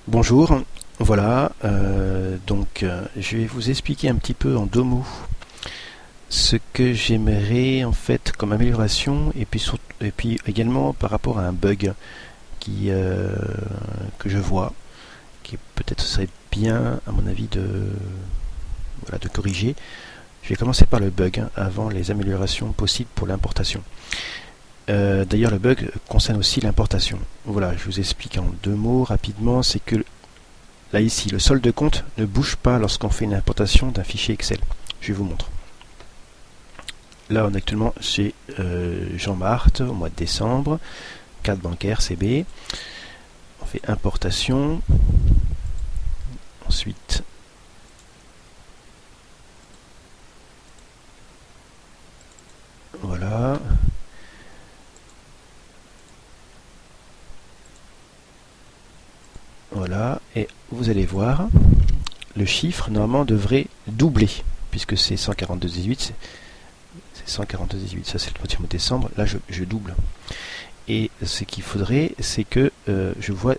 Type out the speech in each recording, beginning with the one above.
Bonjour, voilà, je vais vous expliquer un petit peu en deux mots ce que j'aimerais en fait comme amélioration et puis également par rapport à un bug qui, que je vois, qui peut-être serait bien à mon avis de corriger. Je vais commencer par le bug avant les améliorations possibles pour l'importation. D'ailleurs, le bug concerne aussi l'importation. Voilà, je vous explique en deux mots rapidement, c'est que là ici, le solde de compte ne bouge pas lorsqu'on fait une importation d'un fichier Excel. Je vous montre. Là, on est actuellement chez Jean-Marthe au mois de décembre, carte bancaire CB. On fait importation. Ensuite, voilà. Voilà, et vous allez voir, le chiffre normalement devrait doubler, puisque c'est 142,18, c'est 142,18, ça c'est le 31 décembre, là je double. Et ce qu'il faudrait, c'est que je vois,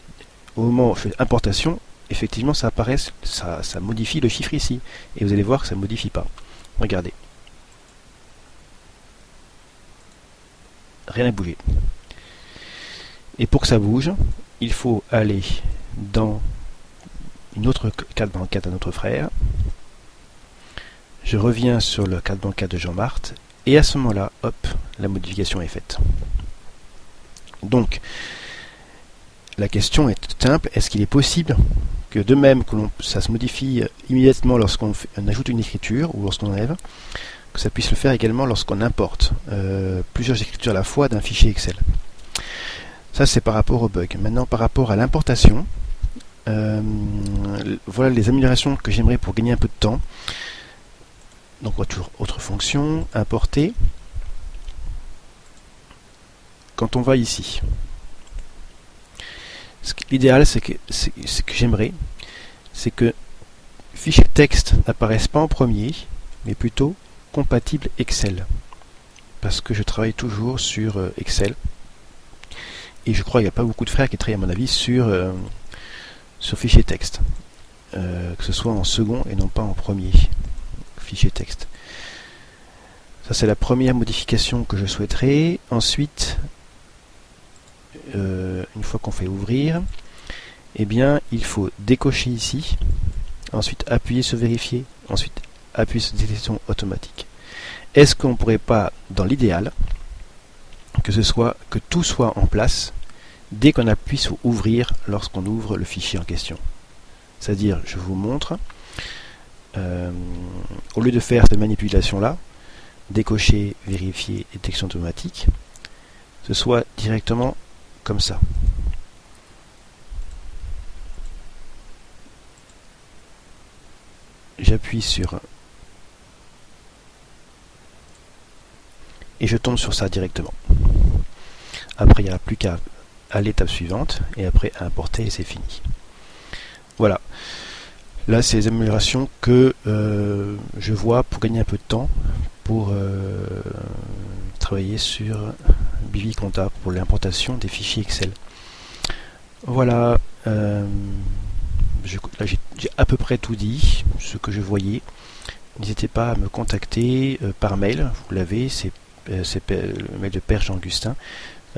au moment où je fais importation, effectivement ça apparaît, ça modifie le chiffre ici. Et vous allez voir que ça ne modifie pas. Regardez. Rien n'a bougé. Et pour que ça bouge, il faut aller dans une autre carte bancaire d'un autre frère. Je reviens sur le carte bancaire de Jean-Marthe, et à ce moment-là, hop, la modification est faite. Donc, la question est simple, est-ce qu'il est possible que de même que ça se modifie immédiatement lorsqu'on ajoute une écriture ou lorsqu'on enlève, que ça puisse le faire également lorsqu'on importe plusieurs écritures à la fois d'un fichier Excel. Ça c'est par rapport au bug. Maintenant par rapport à l'importation, voilà les améliorations que j'aimerais pour gagner un peu de temps. Donc on va toujours autre fonction, importer. Quand on va ici, l'idéal c'est que j'aimerais, c'est que fichier texte n'apparaisse pas en premier, mais plutôt compatible Excel. Parce que je travaille toujours sur Excel. Et je crois qu'il n'y a pas beaucoup de frères qui travaillent à mon avis sur fichier texte. Que ce soit en second et non pas en premier fichier texte. Ça c'est la première modification que je souhaiterais. Ensuite, une fois qu'on fait ouvrir, eh bien il faut décocher ici, ensuite appuyer sur vérifier, ensuite appuyer sur détection automatique. Est-ce qu'on ne pourrait pas, dans l'idéal, que tout soit en place dès qu'on appuie sur ouvrir lorsqu'on ouvre le fichier en question? C'est-à-dire, je vous montre, au lieu de faire cette manipulation là, décocher, vérifier et détection automatique, ce soit directement comme ça. J'appuie sur et je tombe sur ça directement. Après il n'y aura plus qu'à l'étape suivante et après à importer et c'est fini. Voilà. Là c'est les améliorations que je vois pour gagner un peu de temps pour travailler sur BiviConta pour l'importation des fichiers Excel. Voilà, là j'ai à peu près tout dit, ce que je voyais. N'hésitez pas à me contacter par mail, vous l'avez, c'est le mail de Père Jean-Augustin. De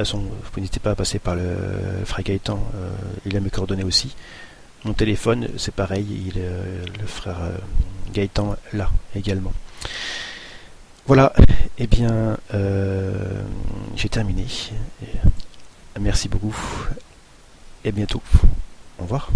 toute façon, n'hésitez pas à passer par le frère Gaëtan, il a mes coordonnées aussi. Mon téléphone, c'est pareil, le frère Gaëtan là également. Voilà, et bien j'ai terminé. Merci beaucoup et à bientôt. Au revoir.